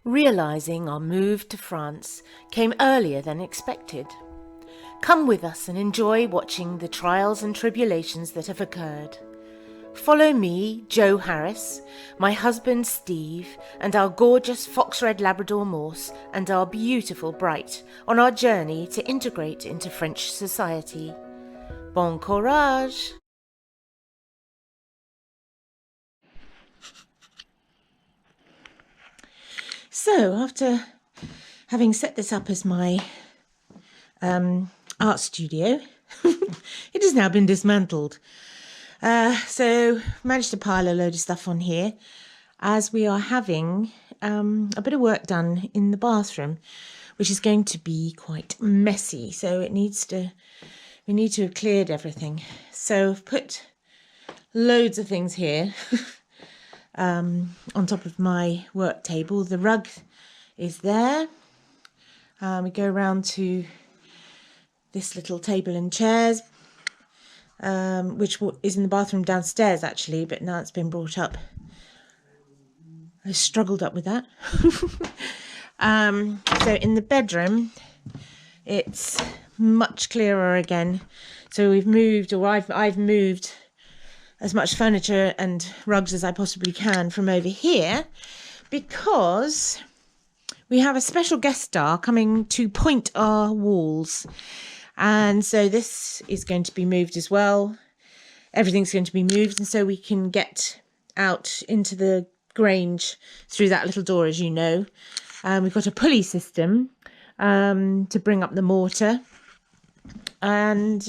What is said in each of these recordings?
Realising our move to France came earlier than expected. Come with us and enjoy watching the trials and tribulations that have occurred. Follow me, Jo Harris, my husband Steve, and our gorgeous fox red Labrador Morse, and our beautiful Bright, on our journey to integrate into French society. Bon courage! So, after having set this up as my art studio, it has now been dismantled. So, managed to pile a load of stuff on here as we are having a bit of work done in the bathroom, which is going to be quite messy. So we need to have cleared everything. So I've put loads of things here on top of my work table. The rug is there. We go around to this little table and chairs, which is in the bathroom downstairs actually, but now it's been brought up. I struggled up with that. So in the bedroom, it's much clearer again. So we've moved, or I've moved as much furniture and rugs as I possibly can from over here, because we have a special guest star coming to point our walls. And so this is going to be moved as well. Everything's going to be moved, and so we can get out into the Grange through that little door, as you know. We've got a pulley system to bring up the mortar. And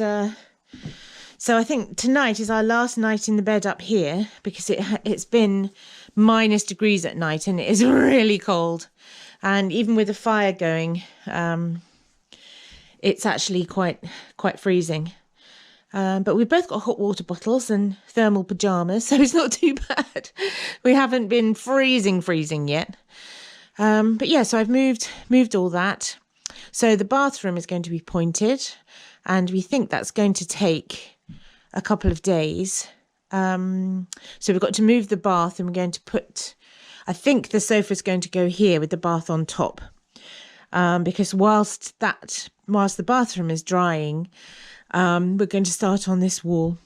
so I think tonight is our last night in the bed up here, because it's been -degrees at night and it is really cold. And even with the fire going, it's actually quite freezing. But we've both got hot water bottles and thermal pyjamas, so it's not too bad. We haven't been freezing yet. But yeah, so I've moved all that. So the bathroom is going to be pointed, and we think that's going to take a couple of days. So we've got to move the bath, and we're going to put, I think the sofa's going to go here with the bath on top. Because whilst the bathroom is drying, we're going to start on this wall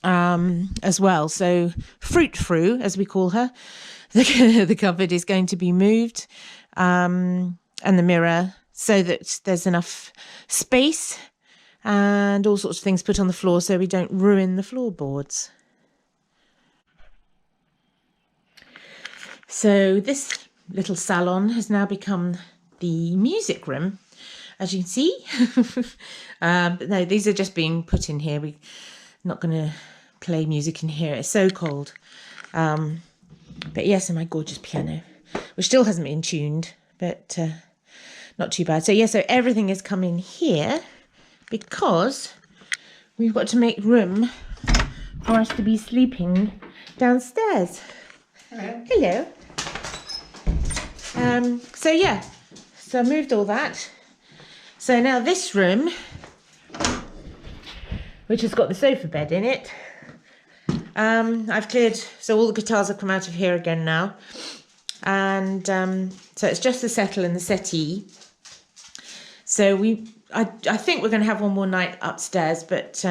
as well. So Fruit, as we call her, the cupboard is going to be moved, and the mirror, so that there's enough space and all sorts of things put on the floor so we don't ruin the floorboards. So this little salon has now become the music room, as you can see. But no, these are just being put in here. We're not going to play music in here. It's so cold. But yes, and my gorgeous piano, which still hasn't been tuned, but not too bad. So yeah, so everything is coming here because we've got to make room for us to be sleeping downstairs. Hello. So yeah, so I moved all that. So now this room, which has got the sofa bed in it, I've cleared, so all the guitars have come out of here again now. And so it's just the settle and the settee. So I think we're going to have one more night upstairs, but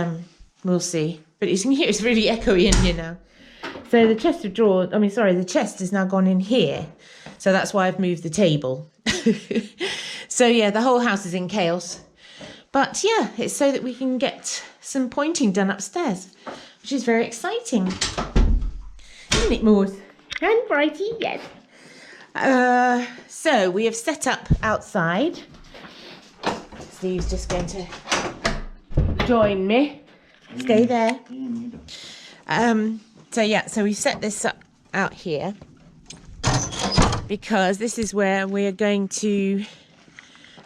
we'll see. But you can hear it's really echoey in here now. So the chest of drawers, the chest is now gone in here. So that's why I've moved the table. So yeah, the whole house is in chaos. But yeah, it's so that we can get some pointing done upstairs, which is very exciting. Isn't it, Morse? And Brighty, yes. So we have set up outside. Steve's just going to join me. Stay there. So yeah, so we set this up out here because this is where we're going to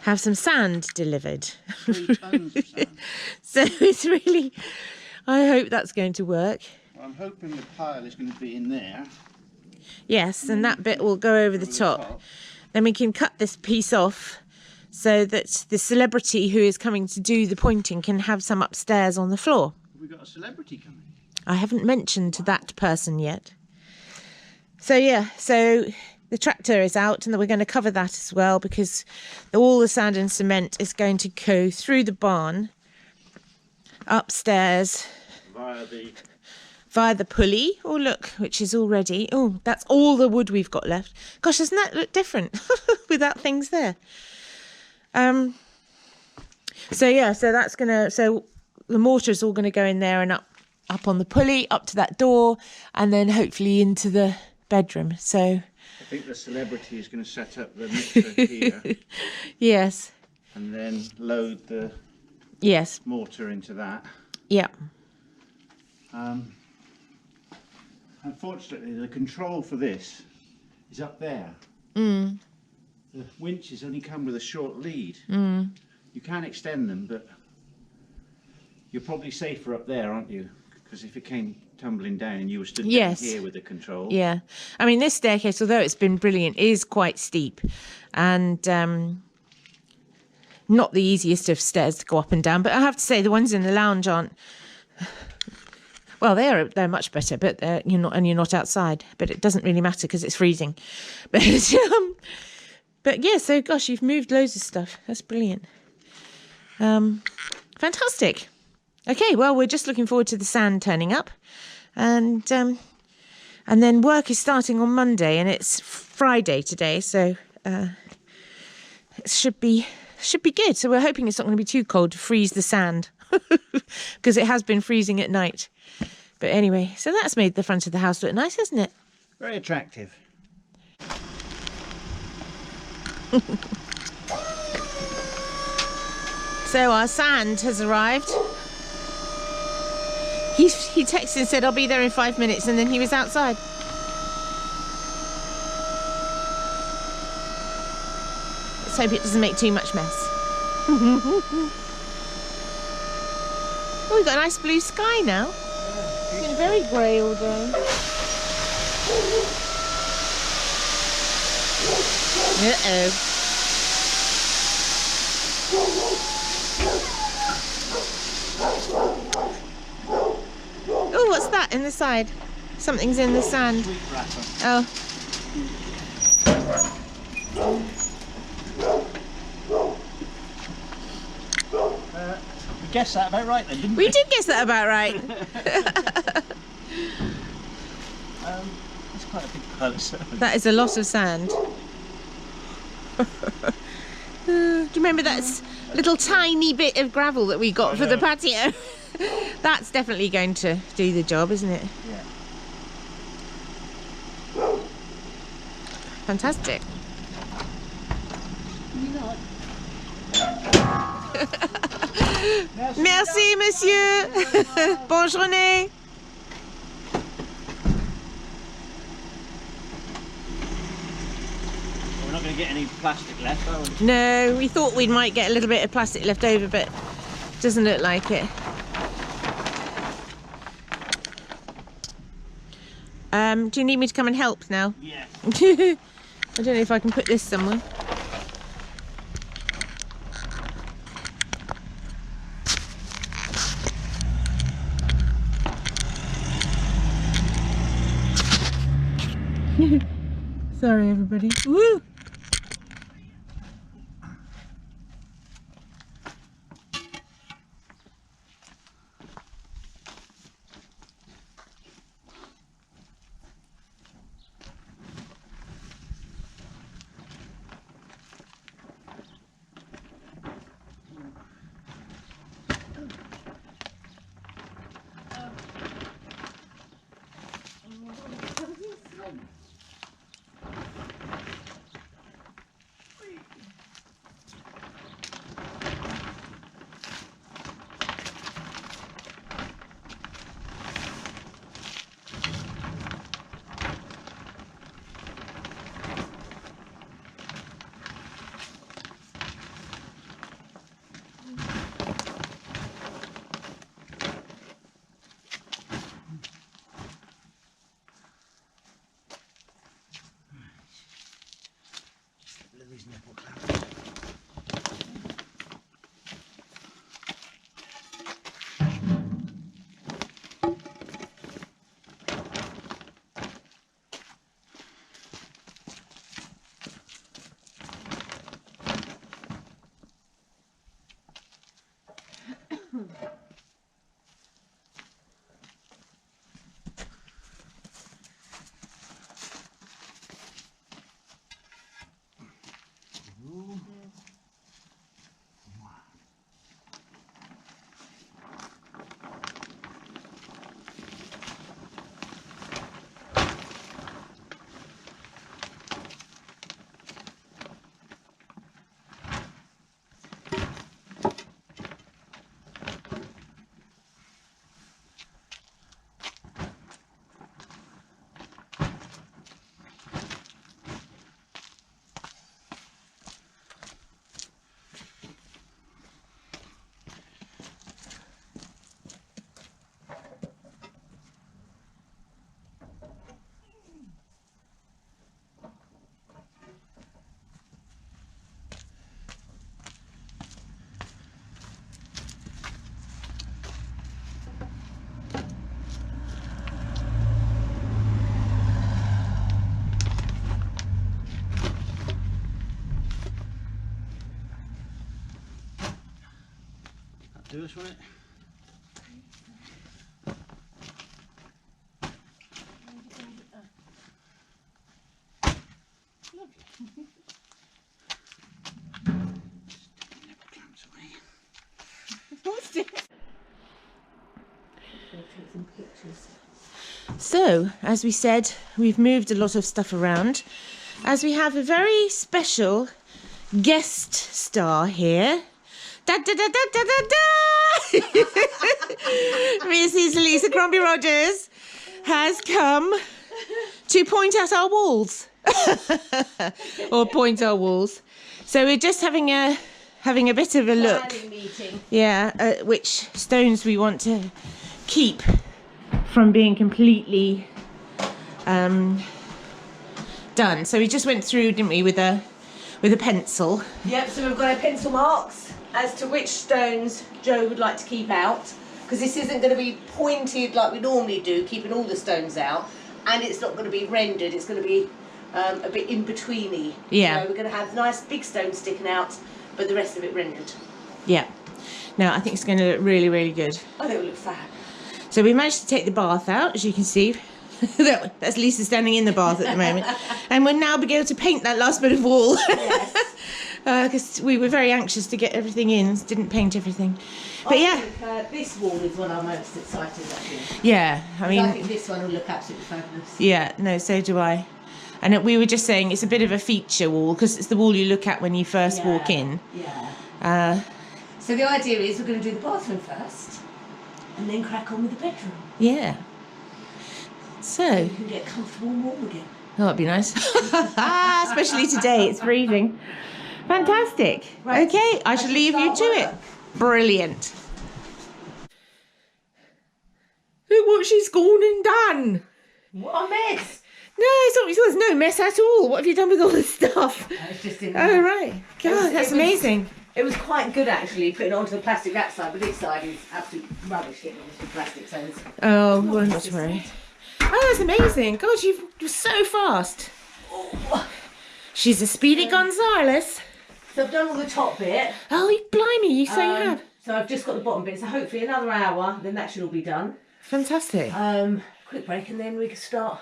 have some sand delivered. 3 tons of sand. So it's really, I hope that's going to work. Well, I'm hoping the pile is going to be in there. Yes, and that bit will go over the top. Then we can cut this piece off so that the celebrity who is coming to do the pointing can have some upstairs on the floor. Have we got a celebrity coming? I haven't mentioned that person yet. So yeah, so the tractor is out, and then we're going to cover that as well, because all the sand and cement is going to go through the barn, upstairs, via the pulley. Oh, look, which is all ready. Oh, that's all the wood we've got left. Gosh, doesn't that look different without things there? So that's gonna. So the mortar is all going to go in there and up on the pulley, up to that door, and then hopefully into the bedroom. So I think the celebrity is going to set up the mixer here. Yes. And then load the mortar into that. Yeah. Unfortunately, the control for this is up there. The winches only come with a short lead. You can extend them, but you're probably safer up there, aren't you? Because if it came tumbling down and you were stood down here with the control. Yeah. I mean, this staircase, although it's been brilliant, is quite steep, and not the easiest of stairs to go up and down. But I have to say, the ones in the lounge aren't. Well, they're much better, but you're not outside. But it doesn't really matter because it's freezing. But yeah. So gosh, you've moved loads of stuff. That's brilliant. Fantastic. Okay, well, we're just looking forward to the sand turning up, and then work is starting on Monday, and it's Friday today, so it should be good. So we're hoping it's not going to be too cold to freeze the sand, because it has been freezing at night. But anyway, so that's made the front of the house look nice, hasn't it? Very attractive. So our sand has arrived. He texted and said, I'll be there in 5 minutes, and then he was outside. Let's hope it doesn't make too much mess. Oh, we've got a nice blue sky now. It's been very grey all day. Uh-oh. Oh, what's that in the side? Something's in the sand. Oh. We guessed that about right then, didn't we? We did guess that about right. That's quite a big pile of sand. That is a lot of sand. Do you remember that little tiny bit of gravel that we got for the patio? That's definitely going to do the job, isn't it? Yeah. Fantastic. Merci, monsieur. Bonne journée. We're not going to get any plastic left, are we? No, we thought we might get a little bit of plastic left over, but it doesn't look like it. Do you need me to come and help now? Yeah. I don't know if I can put this somewhere. Sorry, everybody. Woo! do this, won't it? So, as we said, we've moved a lot of stuff around as we have a very special guest star here. Da da da da da da da! Mrs. Lisa Crombie Rogers has come to point at our walls. Or point our walls. So we're just having a bit of a look. Meeting. Yeah, which stones we want to keep from being completely done. So we just went through, didn't we, with a pencil. Yep, so we've got our pencil marks as to which stones Joe would like to keep out, because this isn't going to be pointed like we normally do, keeping all the stones out, and it's not going to be rendered, it's going to be a bit in-betweeny. Yeah. So we're going to have nice big stones sticking out, but the rest of it rendered. Yeah. No, I think it's going to look really, really good. I think it will look fab. So we managed to take the bath out, as you can see. That's Lisa standing in the bath at the moment. And we'll now be able to paint that last bit of wall. Yes. Because we were very anxious to get everything in, didn't paint everything. But I think, this wall is what I'm most excited about. yeah, I think this one will look absolutely fabulous. Yeah, no, so do I. And we were just saying it's a bit of a feature wall because it's the wall you look at when you first walk in. Yeah. So the idea is we're going to do the bathroom first and then crack on with the bedroom. Yeah. So you can get comfortable and warm again. Oh, that'd be nice. Especially today, it's freezing. Fantastic. Right. Okay, I shall leave you to it. Brilliant. Look what she's gone and done. What a mess. No, there's no mess at all. What have you done with all the stuff? It's just in Oh, right. God, that's amazing. It was quite good actually, putting it onto the plastic that side, but this side is absolute rubbish getting onto the plastic, so it's... Oh, well, not to worry. Oh, that's amazing. God, you're so fast. Oh. She's a speedy Gonzales. So I've done all the top bit. Oh, blimey, you say you have. So I've just got the bottom bit, so hopefully another hour, then that should all be done. Fantastic. Quick break and then we can start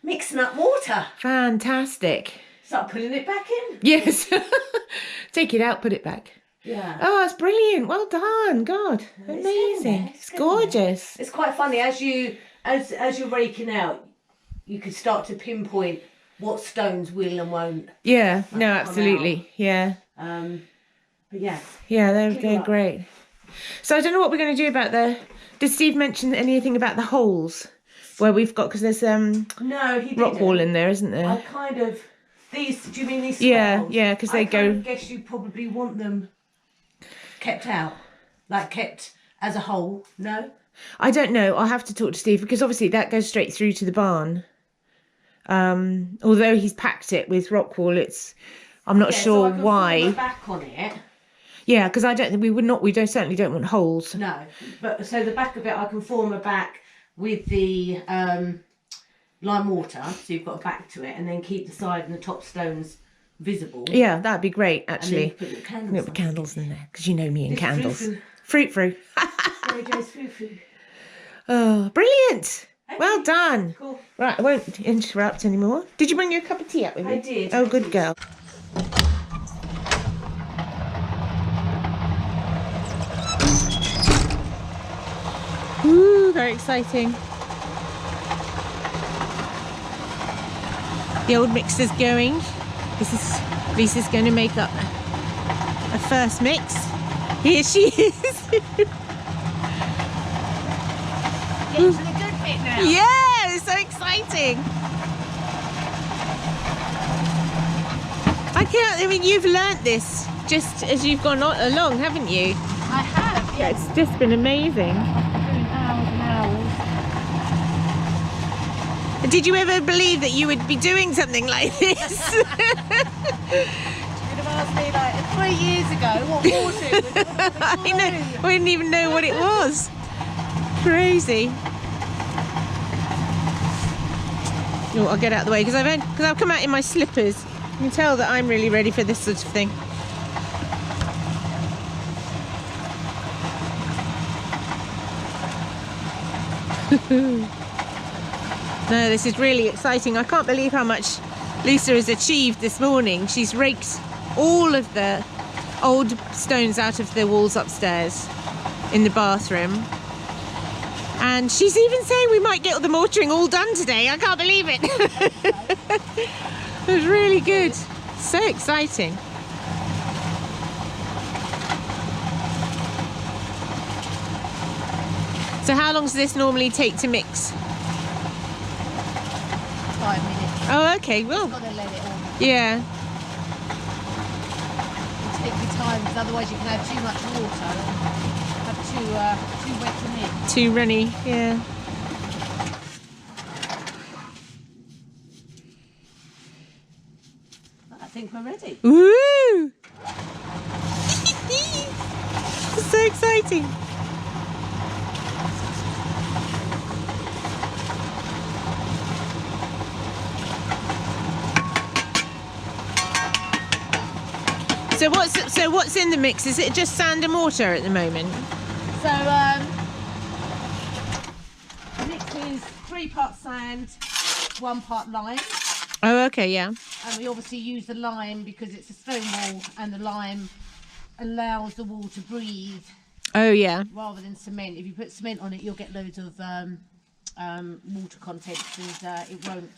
mixing up mortar. Fantastic. Start putting it back in. Yes. Take it out, put it back. Yeah. Oh, that's brilliant. Well done. God, amazing. It's gorgeous. It's quite funny as you're raking out, you can start to pinpoint what stones will and won't. Yeah. No, absolutely. Yeah. But yeah. Yeah, they're great. So I don't know what we're going to do about Did Steve mention anything about the holes where we've got, because there's no, he rock didn't. wall in there, isn't there? I kind of these. Do you mean these? Yeah, swells? yeah, because they go. I guess you probably want them kept out, like kept as a whole. No. I don't know. I'll have to talk to Steve because obviously that goes straight through to the barn. Although he's packed it with rock wall, I'm not sure so I can why. form a back on it. Yeah, because I don't think we certainly don't want holes. No, but so the back of it I can form a back with the lime mortar, so you've got a back to it, and then keep the side and the top stones visible. Yeah, that'd be great actually. And then put the candles in there because you know me and This candles. frou-frou. Fruit. JoJo's frou-frou. Oh, brilliant! Okay. Well done. Cool. Right, I won't interrupt anymore. Did you bring your cup of tea up with you? I did. Oh, good girl. Ooh, very exciting. The old mixer's going. Lisa's going to make up a first mix. Here she is. Getting to the good bit now. Yeah, it's so exciting. I mean, you've learnt this just as you've gone along, haven't you? I have. Yeah, it's just been amazing. Hours and hours. Did you ever believe that you would be doing something like this? You'd have asked me like 3 years ago what water. I know. I didn't even know what it was. Crazy. Oh, I'll get out of the way because I've come out in my slippers. You can tell that I'm really ready for this sort of thing. No, this is really exciting. I can't believe how much Lisa has achieved this morning. She's raked all of the old stones out of the walls upstairs in the bathroom. And she's even saying we might get the mortaring all done today. I can't believe it. It was really good. So exciting. So how long does this normally take to mix? 5 minutes. Oh, okay. Well, You've got to let it on. yeah. Take your time, because otherwise you can have too much water and have too wet to mix. Too runny. Yeah. I think we're ready. Woo! So exciting. So what's in the mix? Is it just sand and mortar at the moment? So the mix is 3 parts sand, 1 part lime. Oh, okay, yeah. And we obviously use the lime because it's a stone wall, and the lime allows the wall to breathe Oh, yeah. rather than cement. If you put cement on it, you'll get loads of water content, and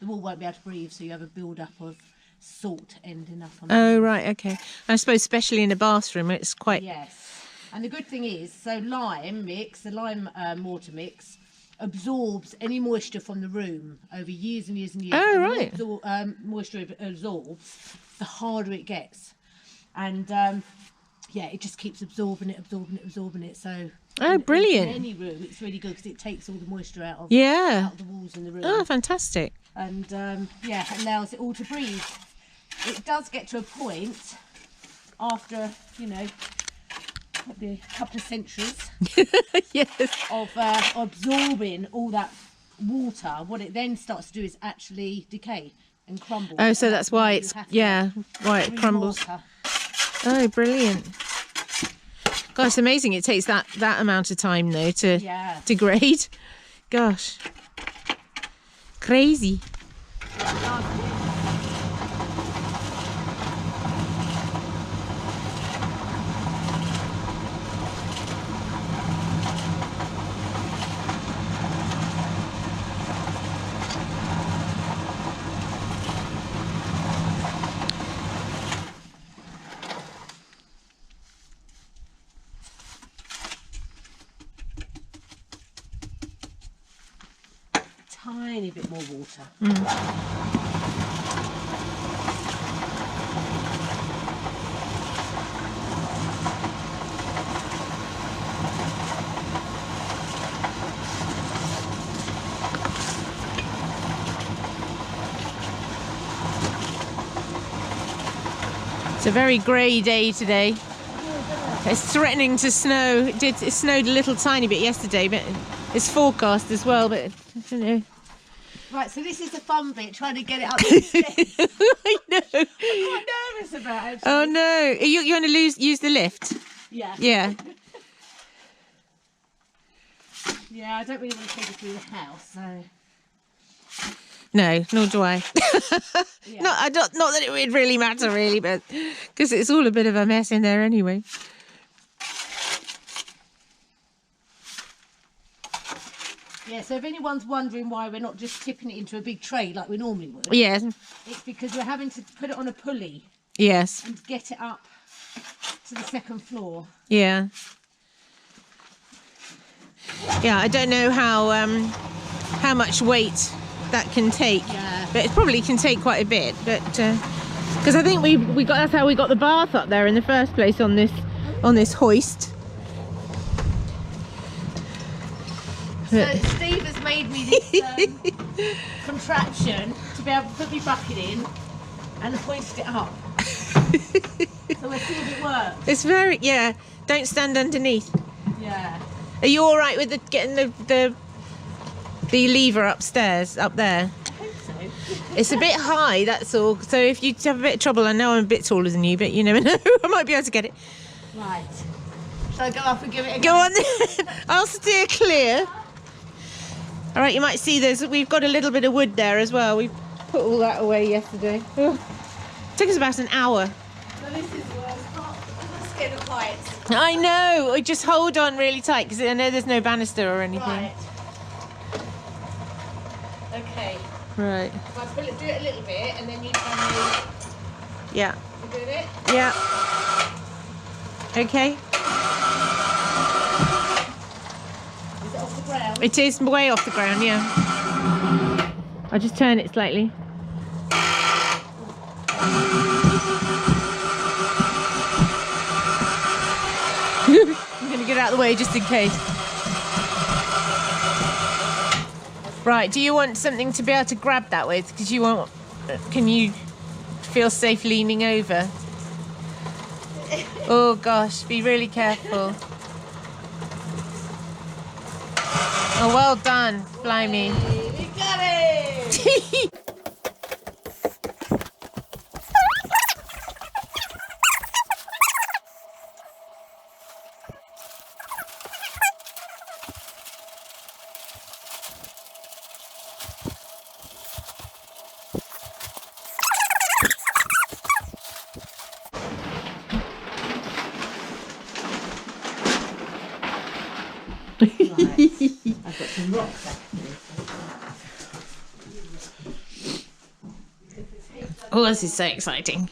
the wall won't be able to breathe. So you have a build up of salt ending up on. Oh, right, okay. I suppose especially in a bathroom, it's quite... Yes. And the good thing is, so lime mix, the lime mortar mix, absorbs any moisture from the room over years and years and years. Oh, And right. the more moisture it absorbs, the harder it gets. And yeah, it just keeps absorbing it. So Oh, brilliant. in any room, it's really good because it takes all the moisture out of Yeah. the walls in the room. Oh, fantastic. And yeah, it allows it all to breathe. It does get to a point after, probably a couple of centuries Yes. of absorbing all that water. What it then starts to do is actually decay and crumble. Oh, so And that's why you it's... have to Yeah, why it crumbles. remortar. Oh, brilliant. Gosh, it's amazing it takes that amount of time, though, to Yeah. degrade. Gosh. Crazy. Tiny bit more water. It's a very grey day today. It's threatening to snow. It snowed a little tiny bit yesterday, but it's forecast as well, but I don't know. Right, so this is the fun bit, trying to get it up the stairs. I know. I'm quite nervous about it. Oh no. Are you going to use the lift? Yeah. Yeah. Yeah, I don't really want to take it through the house, so. No, nor do I. Yeah. Not that it would really matter, really, but because it's all a bit of a mess in there anyway. Yeah, so if anyone's wondering why we're not just tipping it into a big tray like we normally would, Yes. it's because we're having to put it on a pulley Yes. and get it up to the second floor. Yeah. Yeah, I don't know how much weight that can take, Yeah. but it probably can take quite a bit. But because I think we got that's how we got the bath up there in the first place on this hoist. So Steve has made me this contraption to be able to put my bucket in and hoist it up. So we'll see if it works. It's very Don't stand underneath. Yeah. Are you all right with getting the lever upstairs up there? I hope so. It's a bit high, that's all. So if you have a bit of trouble, I know I'm a bit taller than you, but you never know. I might be able to get it. Right. Shall I go up and give it a Go on then. I'll steer clear. All right, you might see we've got a little bit of wood there as well. We put all that away yesterday. Oh, took us about an hour. No, this is the worst part. I'm scared of heights. I know. I just hold on really tight because I know there's no banister or anything. Right. Okay. Right. So I do it a little bit, and then you tell me. Yeah. You doing it? Yeah. Okay. Is it off the ground? It is way off the ground, yeah. I'll just turn it slightly. I'm going to get out of the way just in case. Right, do you want something to be able to grab that with? Because you want... Can you feel safe leaning over? Oh gosh, be really careful. Oh, well done, blimey. We got it! I've got some rocks actually. Oh, this is so exciting.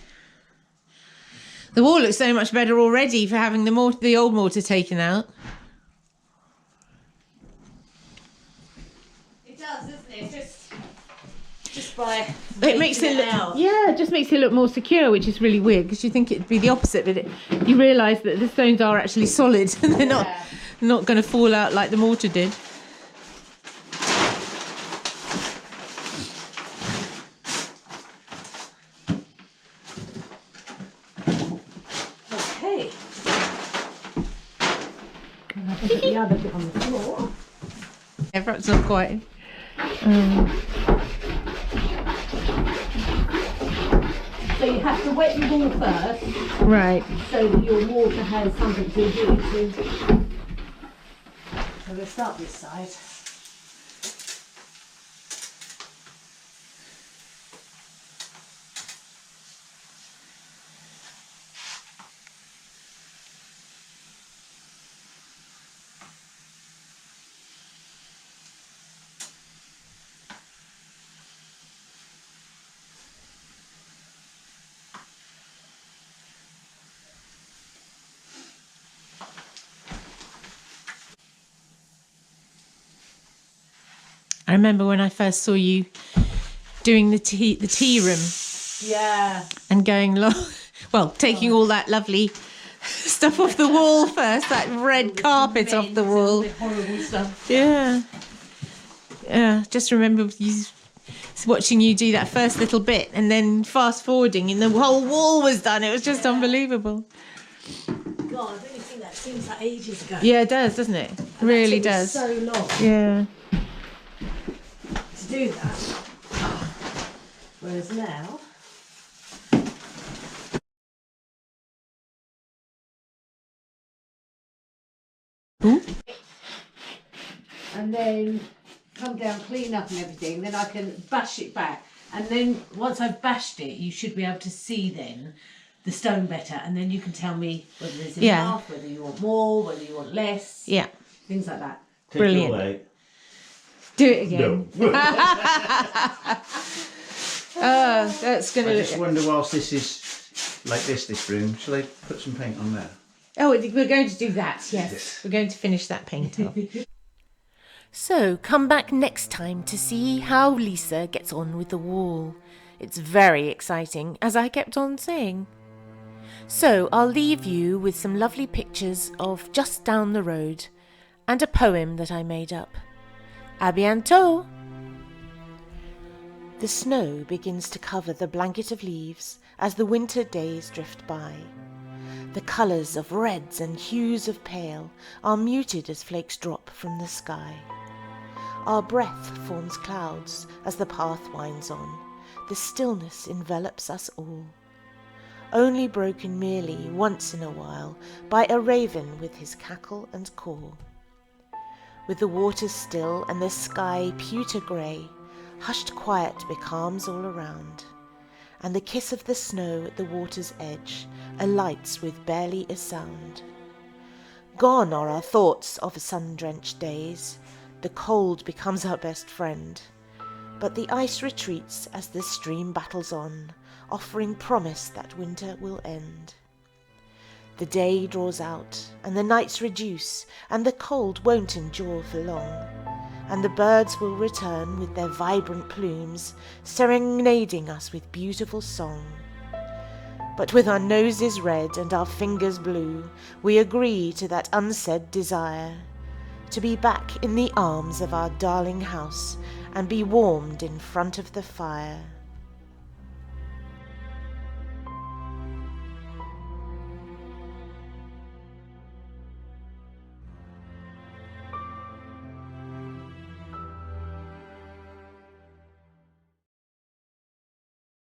The wall looks so much better already for having the old mortar taken out. It does, doesn't it? Just by It makes it look, out. yeah, it just makes it look more secure, which is really weird because you think it'd be the opposite, but you realise that the stones are actually solid and they're not going to fall out like the mortar did. Okay. And I put the other bit on the floor. Yeah, perhaps not quite. So you have to wet the wall first, Right. so that your water has something to do with. So we'll start this side. I remember when I first saw you doing the tea room Yeah. and going taking all that lovely stuff off the wall first, that red carpet off the wall. Horrible stuff. Yeah. Yeah, just remember watching you do that first little bit and then fast forwarding and the whole wall was done. It was just unbelievable. God, I really think that seems like ages ago. Yeah, it does, doesn't it? It really does. So long Yeah. to do that. Whereas now. Ooh. And then come down, clean up and everything, then I can bash it back. And then once I've bashed it, you should be able to see then the stone better. And then you can tell me whether there's enough, whether you want more, whether you want less. Yeah. Things like that. Brilliant. Take it away. Do it again. No. Oh, that's going I to just wonder, whilst this is like this room, shall I put some paint on there? Oh, we're going to do that, yes. Yes. We're going to finish that paint off. So, come back next time to see how Lisa gets on with the wall. It's very exciting, as I kept on saying. So, I'll leave you with some lovely pictures of just down the road and a poem that I made up. À bientôt! The snow begins to cover the blanket of leaves as the winter days drift by. The colours of reds and hues of pale are muted as flakes drop from the sky. Our breath forms clouds as the path winds on. The stillness envelops us all, only broken merely once in a while by a raven with his cackle and call. With the waters still and the sky pewter grey, hushed quiet becomes all around, and the kiss of the snow at the water's edge alights with barely a sound. Gone are our thoughts of sun-drenched days, the cold becomes our best friend, but the ice retreats as the stream battles on, offering promise that winter will end. The day draws out, and the nights reduce, and the cold won't endure for long, and the birds will return with their vibrant plumes, serenading us with beautiful song. But with our noses red and our fingers blue, we agree to that unsaid desire, to be back in the arms of our darling house and be warmed in front of the fire.